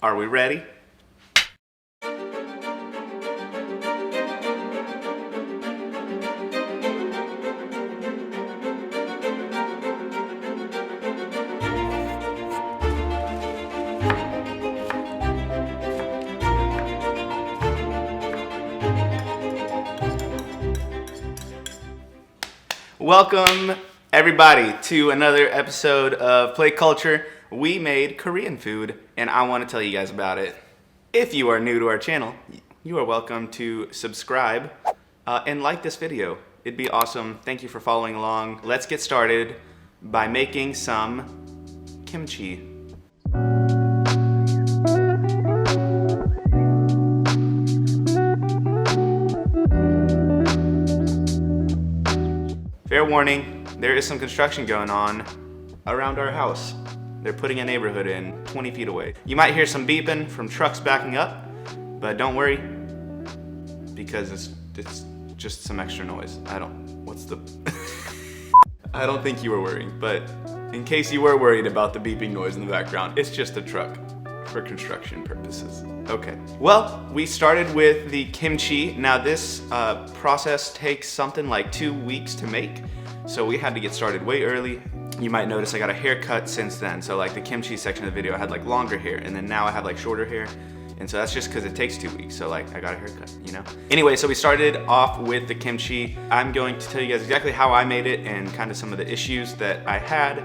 Are we ready? Welcome, everybody, to another episode of Play Culture. We made Korean food, and I want to tell you guys about it. If you are new to our channel, you are welcome to subscribe and like this video. It'd be awesome. Thank you for following along. Let's get started by making some kimchi. Fair warning, there is some construction going on around our house. They're putting a neighborhood in 20 feet away. You might hear some beeping from trucks backing up, but don't worry, because it's just some extra noise. I don't think you were worrying, but in case you were worried about the beeping noise in the background, it's just a truck for construction purposes. Okay, well, we started with the kimchi. Now this process takes something like 2 weeks to make, so we had to get started way early. You might notice I got a haircut since then, so like the kimchi section of the video I had like longer hair, and then now I have like shorter hair, and so that's just because it takes 2 weeks, so like I got a haircut, you know? Anyway, so we started off with the kimchi. I'm going to tell you guys exactly how I made it and kind of some of the issues that I had.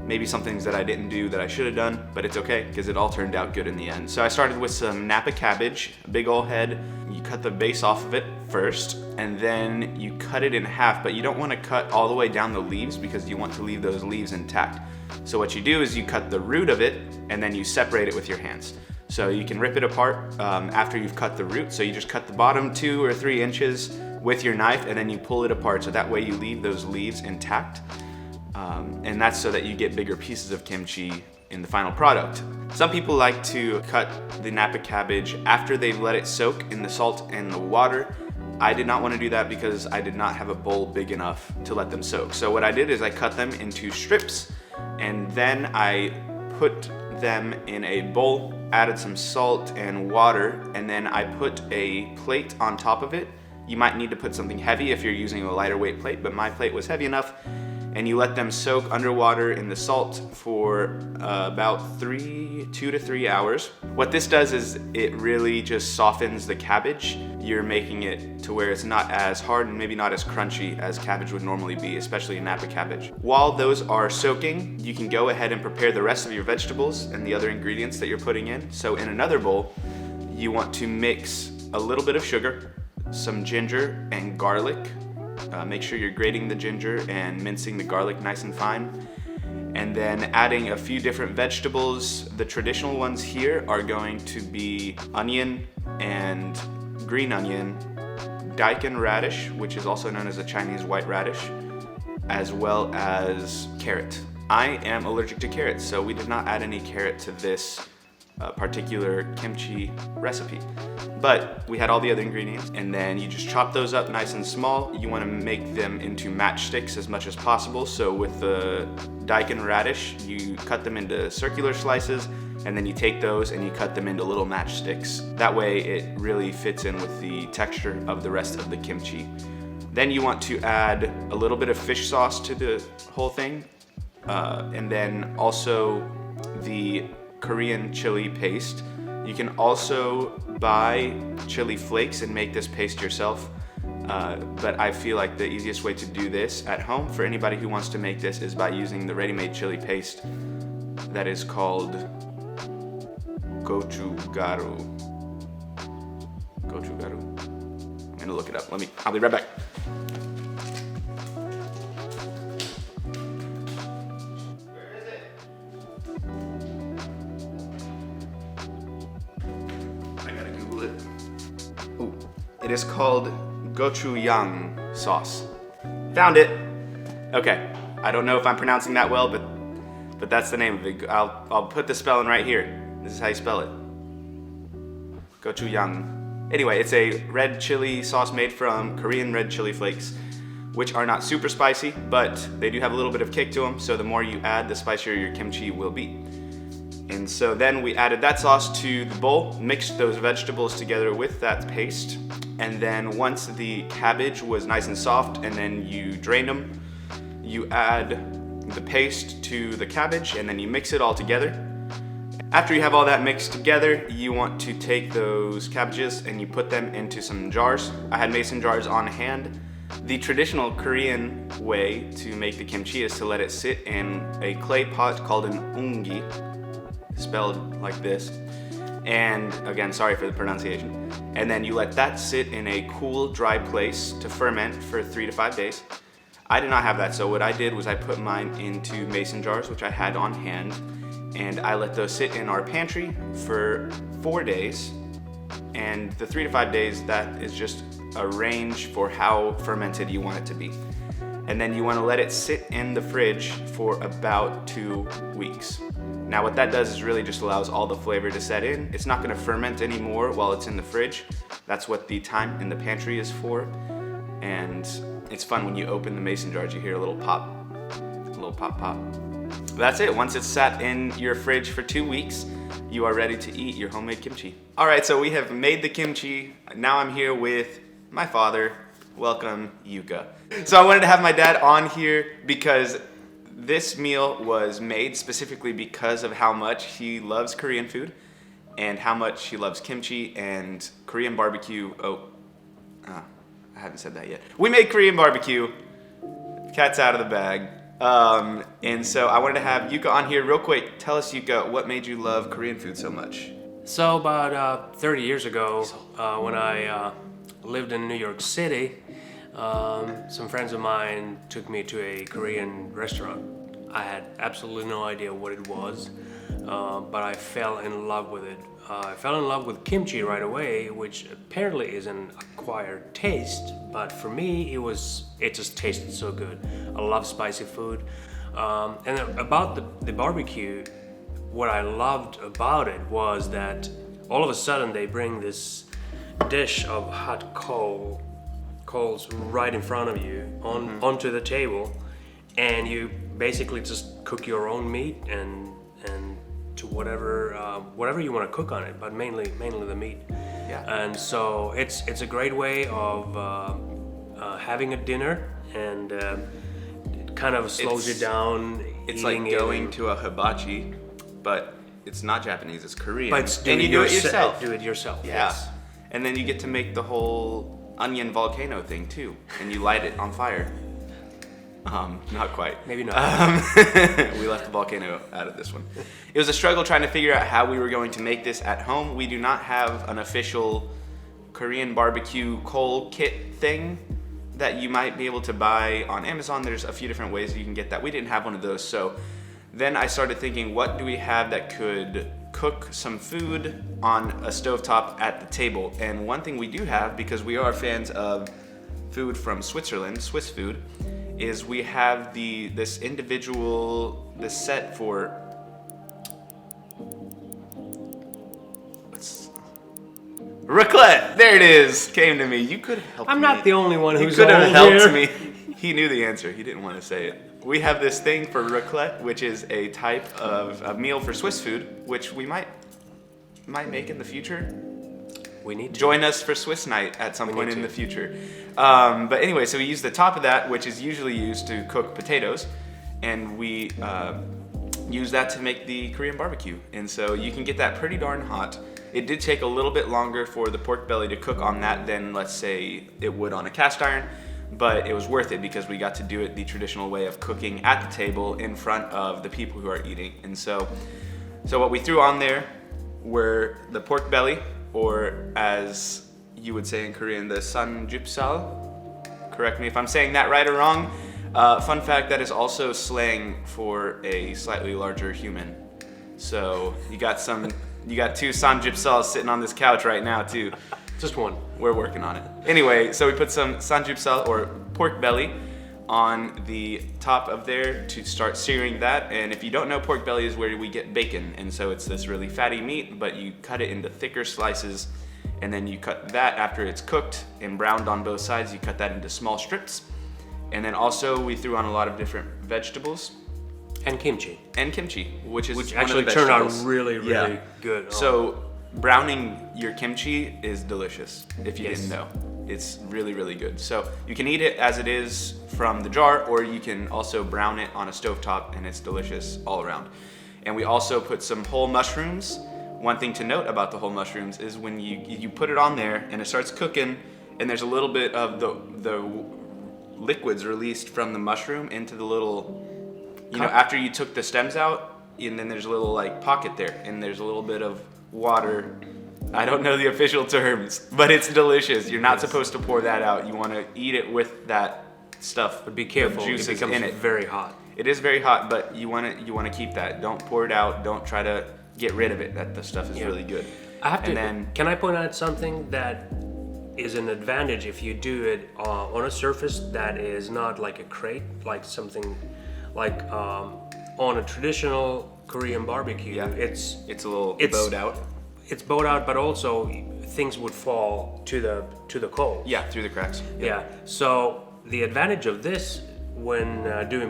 Maybe some things that I didn't do that I should have done, but it's okay because it all turned out good in the end. So I started with some Napa cabbage, a big old head. You cut the base off of it first, and then you cut it in half, but you don't want to cut all the way down the leaves because you want to leave those leaves intact. So what you do is you cut the root of it, and then you separate it with your hands. So you can rip it apart after you've cut the root. So you just cut the bottom 2 or 3 inches with your knife, and then you pull it apart. So that way you leave those leaves intact. And that's so that you get bigger pieces of kimchi in the final product. Some people like to cut the Napa cabbage after they've let it soak in the salt and the water. I did not want to do that because I did not have a bowl big enough to let them soak. So what I did is I cut them into strips, and then I put them in a bowl, added some salt and water, and then I put a plate on top of it. You might need to put something heavy if you're using a lighter weight plate, but my plate was heavy enough. And you let them soak underwater in the salt for about 2 to 3 hours. What this does is it really just softens the cabbage. You're making it to where it's not as hard and maybe not as crunchy as cabbage would normally be, especially in Napa cabbage. While those are soaking, you can go ahead and prepare the rest of your vegetables and the other ingredients that you're putting in. So in another bowl, you want to mix a little bit of sugar, some ginger and garlic. Make sure you're grating the ginger and mincing the garlic nice and fine. And then adding a few different vegetables. The traditional ones here are going to be onion and green onion, daikon radish, which is also known as a Chinese white radish, as well as carrot. I am allergic to carrots, so we did not add any carrot to this particular kimchi recipe. But we had all the other ingredients, and then you just chop those up nice and small. You want to make them into matchsticks as much as possible. So with the daikon radish, you cut them into circular slices, and then you take those and you cut them into little matchsticks. That way it really fits in with the texture of the rest of the kimchi. Then you want to add a little bit of fish sauce to the whole thing, and then also the Korean chili paste. You can also buy chili flakes and make this paste yourself, but I feel like the easiest way to do this at home for anybody who wants to make this is by using the ready-made chili paste that is called gochugaru. I'm gonna look it up. I'll be right back. It is called gochujang sauce. Found it. Okay, I don't know if I'm pronouncing that well, but that's the name of it. I'll put the spelling right here. This is how you spell it. Gochujang. Anyway, it's a red chili sauce made from Korean red chili flakes, which are not super spicy, but they do have a little bit of kick to them, so the more you add, the spicier your kimchi will be. And so then we added that sauce to the bowl, mixed those vegetables together with that paste. And then once the cabbage was nice and soft and then you drain them, you add the paste to the cabbage and then you mix it all together. After you have all that mixed together, you want to take those cabbages and you put them into some jars. I had mason jars on hand. The traditional Korean way to make the kimchi is to let it sit in a clay pot called an ungi, spelled like this. And again, sorry for the pronunciation. And then you let that sit in a cool, dry place to ferment for 3 to 5 days. I did not have that, so what I did was I put mine into mason jars, which I had on hand, and I let those sit in our pantry for 4 days. And the 3 to 5 days, that is just a range for how fermented you want it to be. And then you want to let it sit in the fridge for about 2 weeks. Now what that does is really just allows all the flavor to set in. It's not going to ferment anymore while it's in the fridge. That's what the time in the pantry is for. And it's fun when you open the mason jars, you hear a little pop, pop. That's it. Once it's sat in your fridge for 2 weeks, you are ready to eat your homemade kimchi. All right, so we have made the kimchi. Now I'm here with my father. Welcome, Yuka. So I wanted to have my dad on here because this meal was made specifically because of how much he loves Korean food and how much he loves kimchi and Korean barbecue. I haven't said that yet. We made Korean barbecue. Cat's out of the bag. And so I wanted to have Yuka on here real quick. Tell us, Yuka, what made you love Korean food so much? So about 30 years ago, when I lived in New York City, some friends of mine took me to a Korean restaurant. I had absolutely no idea what it was, but I fell in love with it. I fell in love with kimchi right away, which apparently is an acquired taste, but for me it just tasted so good. I love spicy food. And about the barbecue, what I loved about it was that all of a sudden they bring this dish of hot coals right in front of you onto the table, and you basically just cook your own meat and to whatever you want to cook on it, but mainly the meat. Yeah. And so it's a great way of having a dinner, and it kind of slows you down. It's like going to a hibachi, but it's not Japanese, it's Korean. But and you do it yourself. Do it yourself. Yeah. Yes. And then you get to make the whole onion volcano thing too, and you light it on fire. Not quite. Maybe not. We left the volcano out of this one. It was a struggle trying to figure out how we were going to make this at home. We do not have an official Korean barbecue coal kit thing that you might be able to buy on Amazon. There's a few different ways you can get that. We didn't have one of those. So then I started thinking, what do we have that could cook some food on a stovetop at the table? And one thing we do have, because we are fans of food from Switzerland, Swiss food, is we have this set for raclette. There it is. Came to me. You could have helped me. I'm not the only one who's You could have old helped here. me. He knew the answer. He didn't want to say it. We have this thing for raclette, which is a type of a meal for Swiss food, which we might make in the future. We need to join us for Swiss night at some point in the future. But anyway, so we use the top of that, which is usually used to cook potatoes, and we use that to make the Korean barbecue. And so you can get that pretty darn hot. It did take a little bit longer for the pork belly to cook on that than, let's say, it would on a cast iron, but it was worth it because we got to do it the traditional way of cooking at the table in front of the people who are eating. And so what we threw on there were the pork belly, or as you would say in Korean, the sanjupsal. Correct me if I'm saying that right or wrong. Fun fact, that is also slang for a slightly larger human. So you got two sanjupsals sitting on this couch right now too. Just one. We're working on it. Anyway, so we put some sanjupsal or pork belly on the top of there to start searing that. And if you don't know, pork belly is where we get bacon. And so it's this really fatty meat, but you cut it into thicker slices, and then you cut that after it's cooked and browned on both sides, you cut that into small strips. And then also we threw on a lot of different vegetables. And kimchi, which is which one of the actually turned out vegetables. really, really Yeah. good. Oh. So browning your kimchi is delicious. If you Yes. didn't know, it's really, really good. So you can eat it as it is from the jar, or you can also brown it on a stovetop, and it's delicious all around. And we also put some whole mushrooms. One thing to note about the whole mushrooms is when you put it on there and it starts cooking, and there's a little bit of the liquids released from the mushroom into the little, after you took the stems out, and then there's a little like pocket there, and there's a little bit of water. I don't know the official terms, but it's delicious. You're not supposed to pour that out. You want to eat it with that stuff. But be careful, the juices it becomes in it. very hot. It is very hot, but you want to keep that. Don't pour it out. Don't try to get rid of it. That the stuff is really good. I have to. And then, can I point out something that is an advantage if you do it on a surface that is not like a crate, like something like on a traditional Korean barbecue. Yeah. It's it's a little it's- bowed out. it's bowed out, but also things would fall to the coals. Yeah, through the cracks. Yeah. So the advantage of this when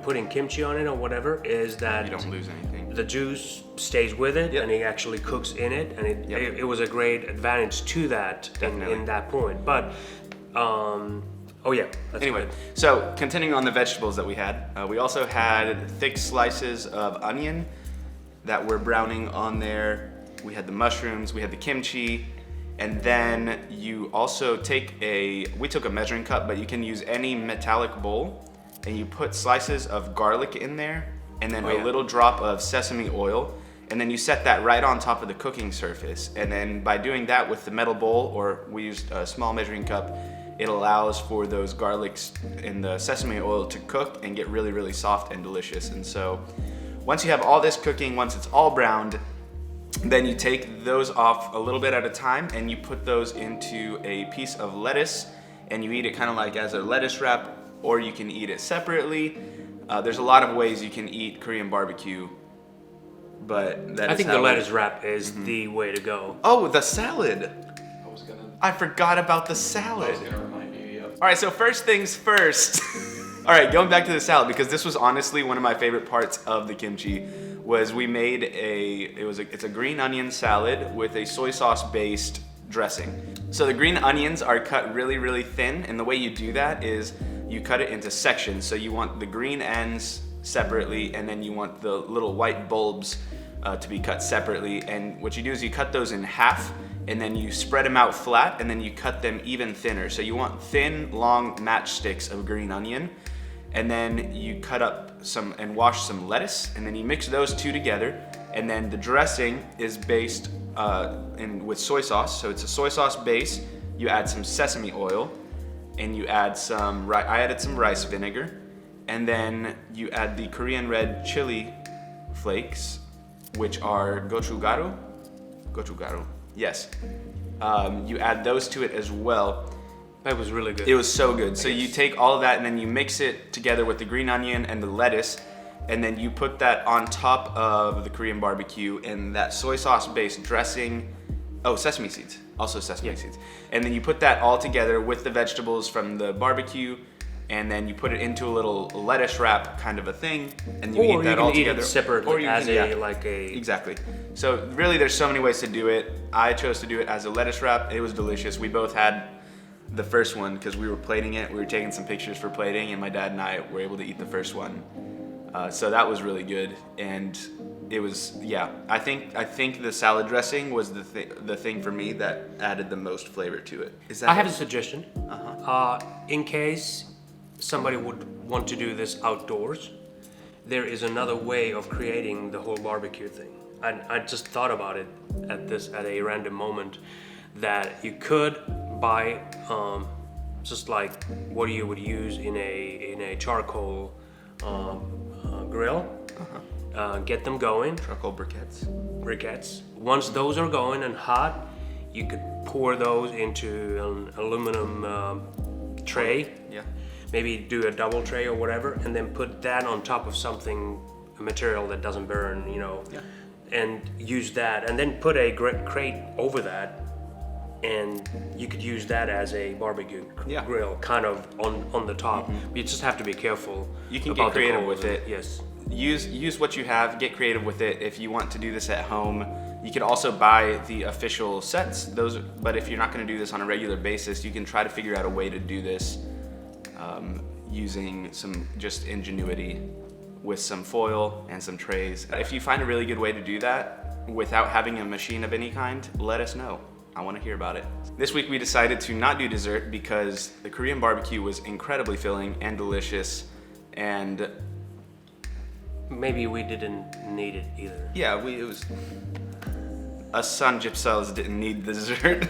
putting kimchi on it or whatever is that You don't lose anything. the juice stays with it Yep. and it actually cooks in it, and Yep. it was a great advantage to that in that point. But oh yeah, that's Anyway, good. so continuing on the vegetables that we had, we also had thick slices of onion that were browning on there. We had the mushrooms, we had the kimchi, and then you also we took a measuring cup, but you can use any metallic bowl, and you put slices of garlic in there, and then a little drop of sesame oil, and then you set that right on top of the cooking surface. And then by doing that with the metal bowl, or we used a small measuring cup, it allows for those garlics and the sesame oil to cook and get really, really soft and delicious. And so once you have all this cooking, once it's all browned, then you take those off a little bit at a time, and you put those into a piece of lettuce, and you eat it kind of like as a lettuce wrap, or you can eat it separately. There's a lot of ways you can eat Korean barbecue, but I think the lettuce wrap is the way to go. Oh, the salad. I was gonna I forgot about the salad. remind you. Yep. All right, so first things first. All right, going back to the salad, because this was honestly one of my favorite parts of the kimchi, was we made it's a green onion salad with a soy sauce based dressing. So the green onions are cut really, really thin, and the way you do that is you cut it into sections. So you want the green ends separately, and then you want the little white bulbs to be cut separately. And what you do is you cut those in half, and then you spread them out flat, and then you cut them even thinner. So you want thin, long matchsticks of green onion, and then you cut up some and wash some lettuce, and then you mix those two together. And then the dressing is based with soy sauce. So it's a soy sauce base. You add some sesame oil, and you add I added some rice vinegar, and then you add the Korean red chili flakes, which are gochugaru. Yes. You add those to it as well. That was really good. It was so good. So you take all of that and then you mix it together with the green onion and the lettuce, and then you put that on top of the Korean barbecue and that soy sauce based dressing. Oh, sesame seeds. Also sesame seeds. And then you put that all together with the vegetables from the barbecue, and then you put it into a little lettuce wrap kind of a thing, and you eat that all together. Eat it separately Or you as can- Exactly. So really there's so many ways to do it. I chose to do it as a lettuce wrap. It was delicious. We both had the first one because we were plating it. We were taking some pictures for plating, and my dad and I were able to eat the first one. So that was really good, and it was I think the salad dressing was the thing for me that added the most flavor to it. Is that? I have a suggestion. In case somebody would want to do this outdoors, there is another way of creating the whole barbecue thing. I just thought about it at a random moment, that you could buy just like what you would use in a charcoal grill. Get them going. Charcoal briquettes. Once those are going and hot, you could pour those into an aluminum tray. Yeah. Maybe do a double tray or whatever, and then put that on top of a material that doesn't burn, and use that, and then put a crate over that, and you could use that as a barbecue grill, kind of on the top. You just have to be careful. You can about get creative the with coals. it. Yes. use what you have. Get creative with it. If you want to do this at home, you could also buy the official sets. But if you're not going to do this on a regular basis, you can try to figure out a way to do this using some just ingenuity with some foil and some trays. If you find a really good way to do that without having a machine of any kind, let us know. I want to hear about it. This week we decided to not do dessert because the Korean barbecue was incredibly filling and delicious, and Maybe we didn't need it either. yeah, it was us Sun Gypsels didn't need the dessert.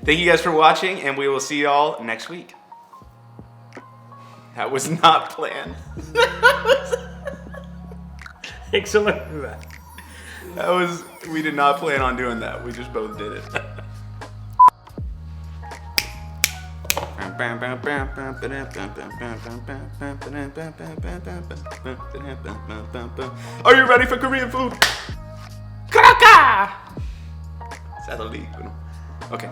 Thank you guys for watching, and we will see y'all next week. That was not planned. Excellent. We did not plan on doing that. We just both did it. Are you ready for Korean food? Kraka! Is that illegal? Okay.